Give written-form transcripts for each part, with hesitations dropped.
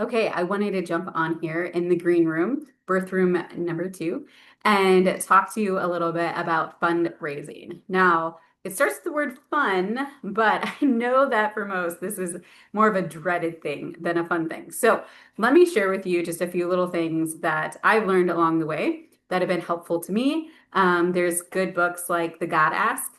Okay, I wanted to jump on here in the green room, birth room number 2, and talk to you a little bit about fundraising. Now, it starts with the word fun, but I know that for most, this is more of a dreaded thing than a fun thing. So, let me share with you just a few little things that I've learned along the way that have been helpful to me. There's good books like The God Ask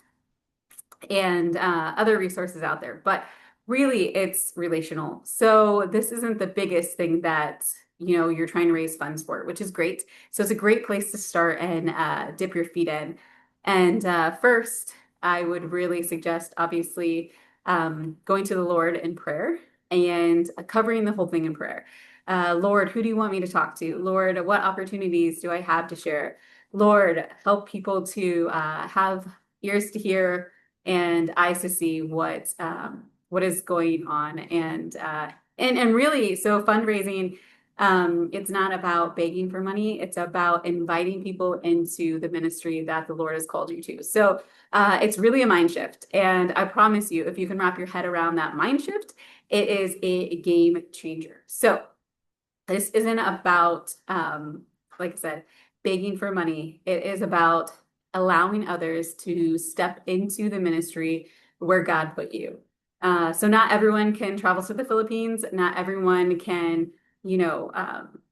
and other resources out there. But really, it's relational. So this isn't the biggest thing that you're trying to raise funds for, which is great. So it's a great place to start and dip your feet in. And first, I would really suggest, obviously, going to the Lord in prayer and covering the whole thing in prayer. Lord, who do you want me to talk to? Lord, what opportunities do I have to share? Lord, help people to have ears to hear and eyes to see what is going on. And really, so fundraising, it's not about begging for money. It's about inviting people into the ministry that the Lord has called you to. So it's really a mind shift. And I promise you, if you can wrap your head around that mind shift, it is a game changer. So this isn't about, like I said, begging for money. It is about allowing others to step into the ministry where God put you. So not everyone can travel to the Philippines. Not everyone can,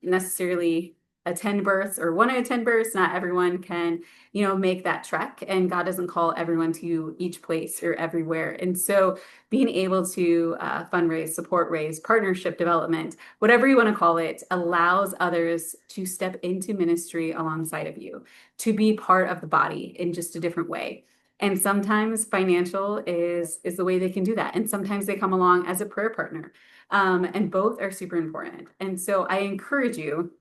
necessarily attend births or want to attend births. Not everyone can, make that trek. And God doesn't call everyone to each place or everywhere. And so being able to fundraise, support raise, partnership development, whatever you want to call it, allows others to step into ministry alongside of you, to be part of the body in just a different way. And sometimes financial is the way they can do that. And sometimes they come along as a prayer partner. And both are super important. And so I encourage you,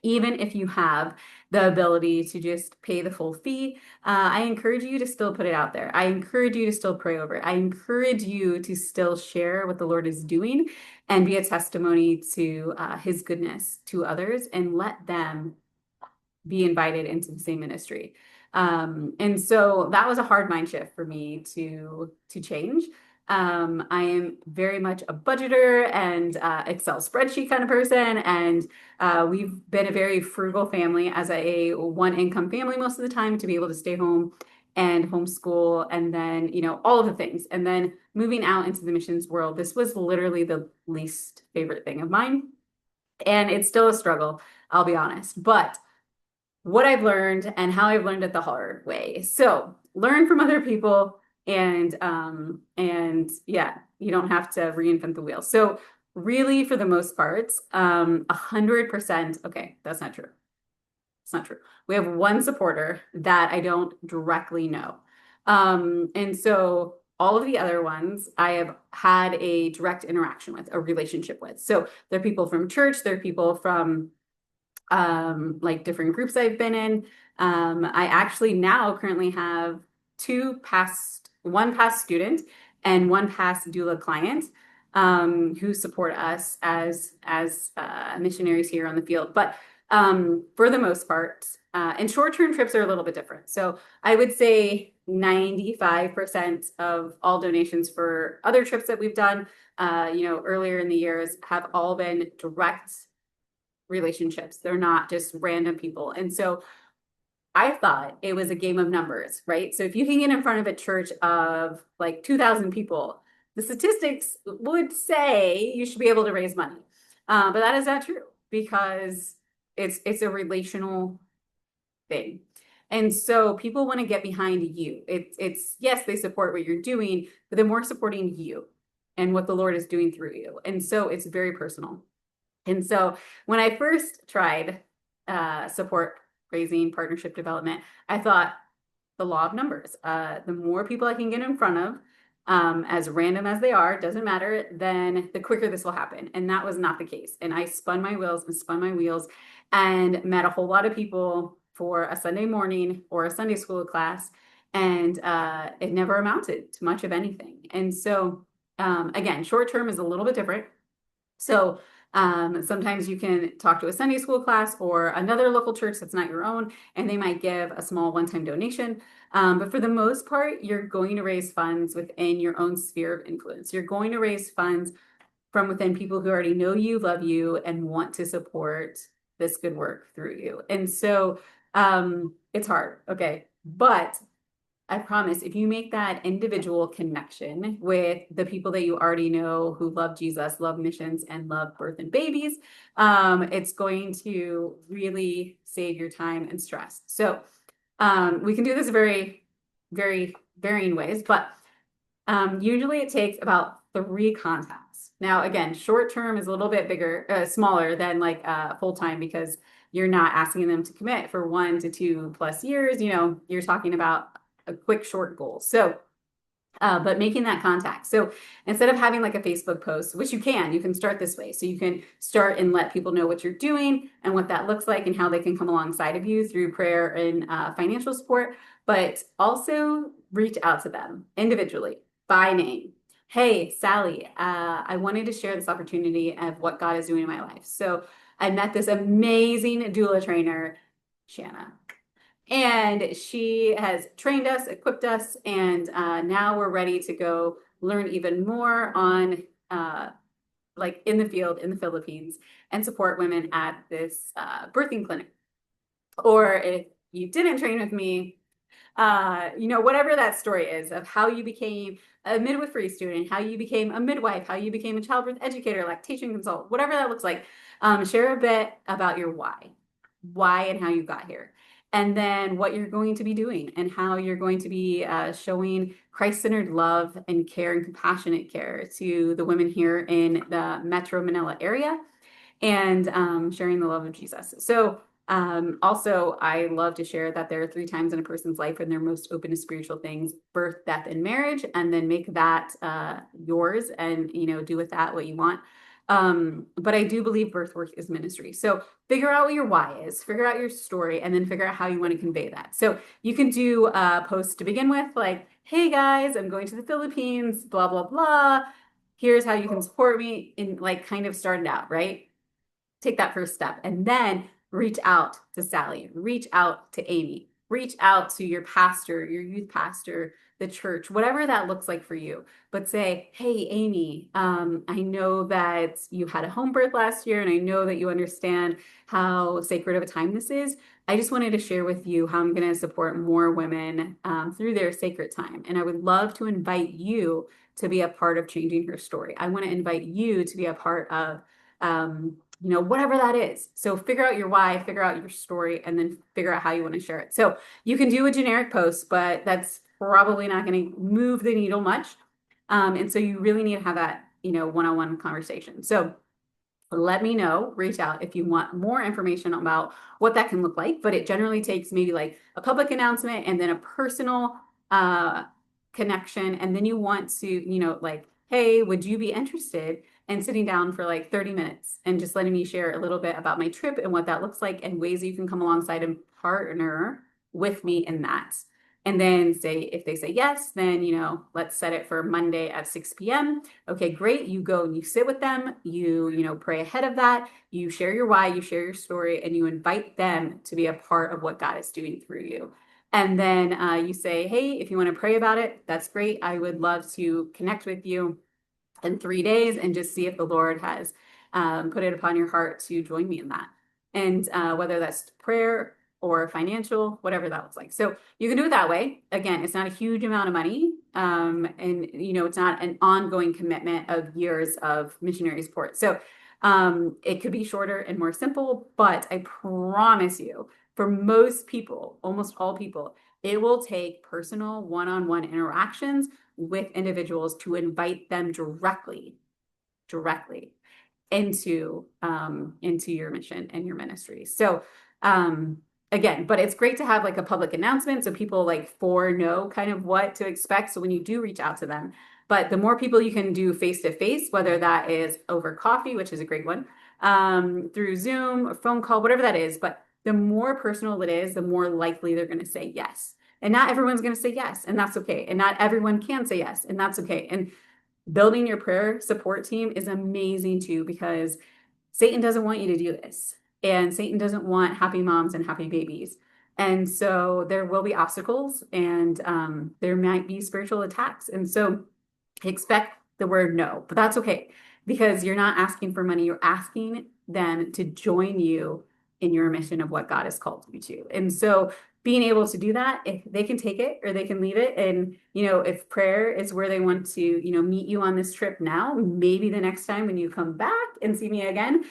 even if you have the ability to just pay the full fee, I encourage you to still put it out there. I encourage you to still pray over it. I encourage you to still share what the Lord is doing and be a testimony to his goodness to others and let them be invited into the same ministry. And so that was a hard mind shift for me to change. I am very much a budgeter and Excel spreadsheet kind of person, and we've been a very frugal family as a one income family most of the time to be able to stay home and homeschool, and then all of the things, and then moving out into the missions world. This was literally the least favorite thing of mine, and it's still a struggle, I'll be honest, but what I've learned and how I've learned it the hard way. So learn from other people and yeah, you don't have to reinvent the wheel. So really, for the most part, 100%, okay, that's not true. It's not true. We have one supporter that I don't directly know. And so all of the other ones I have had a direct interaction with, a relationship with. So they're people from church, they're people from like different groups I've been in. I actually now currently have one past student and one past doula client who support us as missionaries here on the field. But for the most part, and short-term trips are a little bit different. So I would say 95% of all donations for other trips that we've done, earlier in the years have all been direct relationships. They're not just random people. And so I thought it was a game of numbers, right? So if you can get in front of a church of like 2,000 people, the statistics would say you should be able to raise money. But that is not true because it's a relational thing. And so people want to get behind you. It's yes, they support what you're doing, but they're more supporting you and what the Lord is doing through you. And so it's very personal. And so when I first tried support raising, partnership development, I thought the law of numbers. The more people I can get in front of, as random as they are, doesn't matter, then the quicker this will happen. And that was not the case. And I spun my wheels and spun my wheels and met a whole lot of people for a Sunday morning or a Sunday school class, and it never amounted to much of anything. And so, again, short term is a little bit different. So sometimes you can talk to a Sunday school class or another local church that's not your own, and they might give a small one-time donation. But for the most part, you're going to raise funds within your own sphere of influence. You're going to raise funds from within people who already know you, love you, and want to support this good work through you. And so it's hard, okay? But I promise if you make that individual connection with the people that you already know who love Jesus, love missions, and love birth and babies, it's going to really save your time and stress. So we can do this very, very varying ways, but usually it takes about 3 contacts. Now, again, short term is a little bit bigger, smaller than like full time because you're not asking them to commit for 1 to 2+ years. You know, you're talking about a quick, short goal. So, but making that contact. So instead of having like a Facebook post, which you can start this way. So you can start and let people know what you're doing and what that looks like and how they can come alongside of you through prayer and financial support, but also reach out to them individually by name. Hey, Sally, I wanted to share this opportunity of what God is doing in my life. So I met this amazing doula trainer, Shanna. And she has trained us, equipped us, and now we're ready to go learn even more on like in the field in the Philippines and support women at this birthing clinic. Or if you didn't train with me, you know, whatever that story is of how you became a midwifery student, how you became a midwife, how you became a childbirth educator, lactation consultant, whatever that looks like, share a bit about your why and how you got here. And then what you're going to be doing and how you're going to be showing Christ-centered love and care and compassionate care to the women here in the Metro Manila area and sharing the love of Jesus. So also, I love to share that there are 3 times in a person's life when they're most open to spiritual things: birth, death, and marriage, and then make that yours and, you know, do with that what you want. But I do believe birth work is ministry. So figure out what your why is, figure out your story, and then figure out how you want to convey that. So you can do a post to begin with, like, hey guys, I'm going to the Philippines, blah, blah, blah. Here's how you can support me, and like kind of start it out, right? Take that first step and then reach out to Sally, reach out to Amy, reach out to your pastor, your youth pastor, the church, whatever that looks like for you. But say, hey, Amy, I know that you had a home birth last year and I know that you understand how sacred of a time this is. I just wanted to share with you how I'm going to support more women through their sacred time. And I would love to invite you to be a part of changing her story. I want to invite you to be a part of you know, whatever that is. So figure out your why, figure out your story, and then figure out how you want to share it. So you can do a generic post, but that's probably not going to move the needle much. And so you really need to have that, you know, one-on-one conversation. So let me know, reach out if you want more information about what that can look like. But it generally takes maybe like a public announcement and then a personal connection. And then you want to, you know, like, hey, would you be interested in sitting down for like 30 minutes and just letting me share a little bit about my trip and what that looks like and ways that you can come alongside and partner with me in that. And then say, if they say yes, then, you know, let's set it for Monday at 6 p.m. Okay, great. You go and you sit with them, you know, pray ahead of that, you share your why, you share your story, and you invite them to be a part of what God is doing through you. And then you say, hey, if you want to pray about it, that's great. I would love to connect with you in 3 days and just see if the Lord has put it upon your heart to join me in that. And whether that's prayer or financial, whatever that looks like. So you can do it that way. Again, it's not a huge amount of money. And, you know, it's not an ongoing commitment of years of missionary support. So it could be shorter and more simple, but I promise you, for most people, almost all people, it will take personal one-on-one interactions with individuals to invite them directly into your mission and your ministry. So again, but it's great to have like a public announcement so people like know kind of what to expect. So when you do reach out to them, but the more people you can do face to face, whether that is over coffee, which is a great one, through Zoom or phone call, whatever that is, but the more personal it is, the more likely they're going to say yes. And not everyone's going to say yes, and that's okay. And not everyone can say yes, and that's okay. And building your prayer support team is amazing too, because Satan doesn't want you to do this. And Satan doesn't want happy moms and happy babies. And so there will be obstacles and there might be spiritual attacks. And so expect the word no, but that's okay because you're not asking for money. You're asking them to join you in your mission of what God has called you to. And so being able to do that, if they can take it or they can leave it. And, if prayer is where they want to, meet you on this trip now, maybe the next time when you come back and see me again,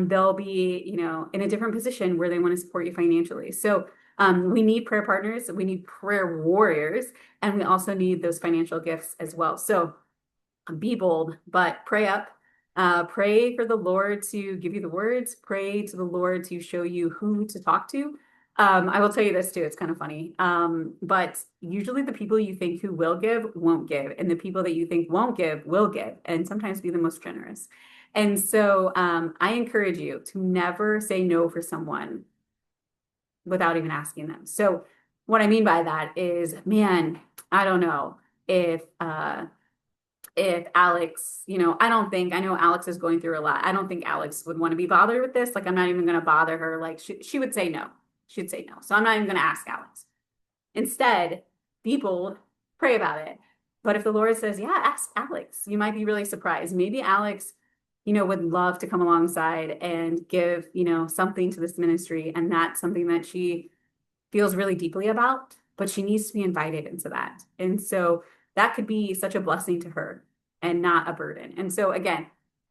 they'll be, in a different position where they want to support you financially. So we need prayer partners, we need prayer warriors, and we also need those financial gifts as well. So be bold, but pray up. Pray for the Lord to give you the words. Pray to the Lord to show you who to talk to. I will tell you this too, it's kind of funny. But usually the people you think who will give won't give, and the people that you think won't give will give, and sometimes be the most generous. And so I encourage you to never say no for someone without even asking them. So what I mean by that is, man, I don't know if Alex, I know Alex is going through a lot. I don't think Alex would want to be bothered with this. Like, I'm not even going to bother her. Like, she would say no. She'd say no. So I'm not even going to ask Alex. Instead, be bold, pray about it. But if the Lord says, yeah, ask Alex, you might be really surprised. Maybe Alex, would love to come alongside and give, something to this ministry. And that's something that she feels really deeply about, but she needs to be invited into that. And so that could be such a blessing to her and not a burden. And so again,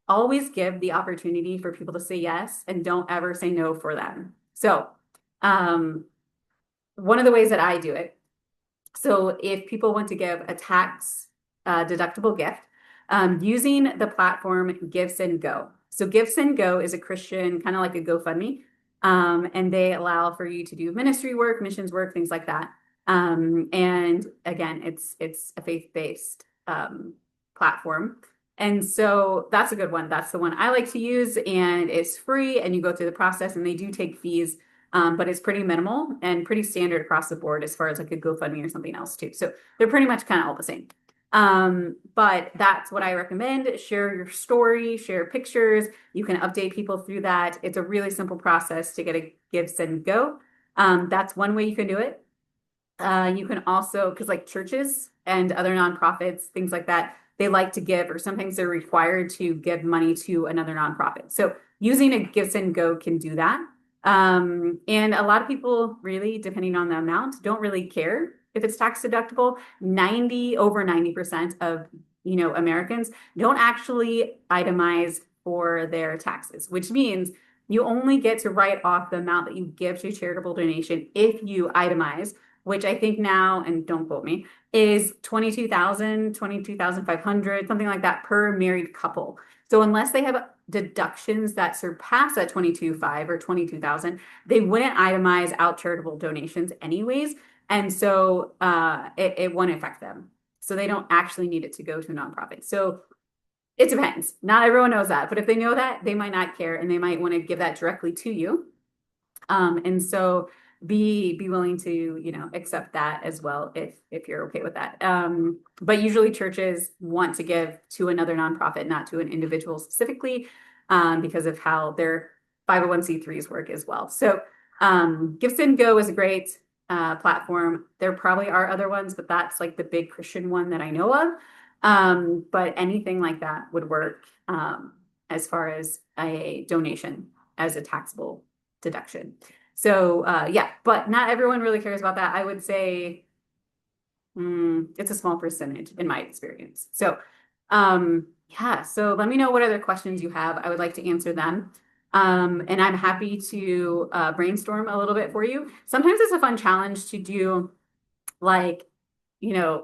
always give the opportunity for people to say yes and don't ever say no for them. So one of the ways that I do it, so if people want to give a tax deductible gift, using the platform GiveSendGo. So GiveSendGo is a Christian, kind of like a GoFundMe, and they allow for you to do ministry work, missions work, things like that. And again, it's a faith-based platform. And so that's a good one. That's the one I like to use, and it's free, and you go through the process, and they do take fees, but it's pretty minimal and pretty standard across the board as far as like a GoFundMe or something else too. So they're pretty much kind of all the same. But that's what I recommend. Share your story, share pictures. You can update people through that. It's a really simple process to get a GiveSendGo. That's one way you can do it. You can also, because like churches and other nonprofits, things like that, they like to give, or sometimes they're required to give money to another nonprofit. So using a GiveSendGo can do that. And a lot of people really, depending on the amount, don't really care if it's tax deductible. Over 90% of, Americans don't actually itemize for their taxes, which means you only get to write off the amount that you give to charitable donation if you itemize, which I think now, and don't quote me, is 22,500, something like that per married couple. So unless they have deductions that surpass that 22,500 or 22,000, they wouldn't itemize out charitable donations anyways. And so it won't affect them. So they don't actually need it to go to a nonprofit. So it depends. Not everyone knows that, but if they know that, they might not care and they might want to give that directly to you. And so be willing to, accept that as well if you're okay with that. But usually churches want to give to another nonprofit, not to an individual specifically, because of how their 501c3s work as well. So GiveSendGo is a great platform. There probably are other ones, but that's like the big Christian one that I know of. But anything like that would work as far as a donation as a taxable deduction. So yeah, but not everyone really cares about that. I would say it's a small percentage in my experience. So yeah, so let me know what other questions you have. I would like to answer them. And I'm happy to brainstorm a little bit for you. Sometimes it's a fun challenge to do like,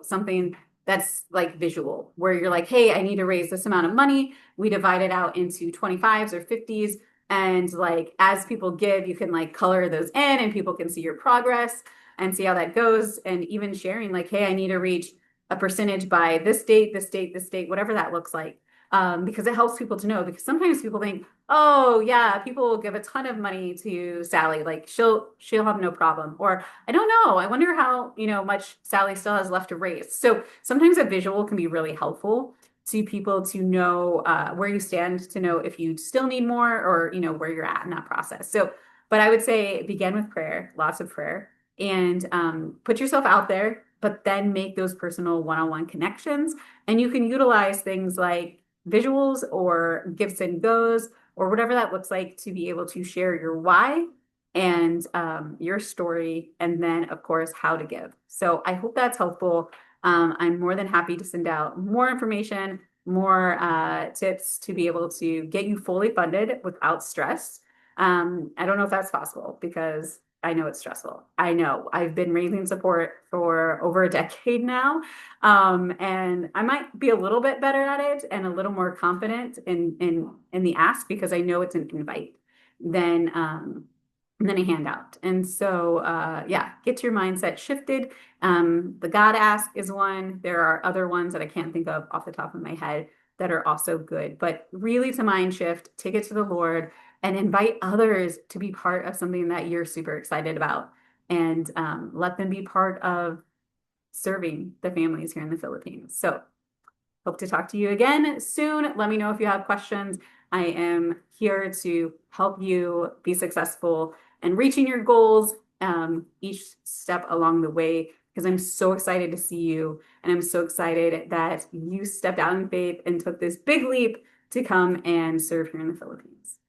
something that's like visual, where you're like, hey, I need to raise this amount of money. We divide it out into 25s or 50s. And like, as people give, you can like color those in and people can see your progress and see how that goes. And even sharing like, hey, I need to reach a percentage by this date, this date, this date, whatever that looks like. because it helps people to know. Because sometimes people think, oh yeah, people will give a ton of money to Sally, like she'll have no problem. Or I don't know, I wonder how, much Sally still has left to raise. So sometimes a visual can be really helpful to people to know where you stand, to know if you still need more or where you're at in that process. So, but I would say begin with prayer, lots of prayer, and put yourself out there, but then make those personal one-on-one connections. And you can utilize things like visuals or gifts and goes or whatever that looks like to be able to share your why and your story, and then of course how to give. So I hope that's helpful. I'm more than happy to send out more information, more tips to be able to get you fully funded without stress. I don't know if that's possible because I know it's stressful. I know I've been raising support for over a decade now. And I might be a little bit better at it and a little more confident in the ask because I know it's an invite than than a handout. And so yeah, get your mindset shifted. The God ask is one. There are other ones that I can't think of off the top of my head that are also good. But really to mind shift, take it to the Lord and invite others to be part of something that you're super excited about and let them be part of serving the families here in the Philippines. So hope to talk to you again soon. Let me know if you have questions. I am here to help you be successful and reaching your goals each step along the way because I'm so excited to see you. And I'm so excited that you stepped out in faith and took this big leap to come and serve here in the Philippines.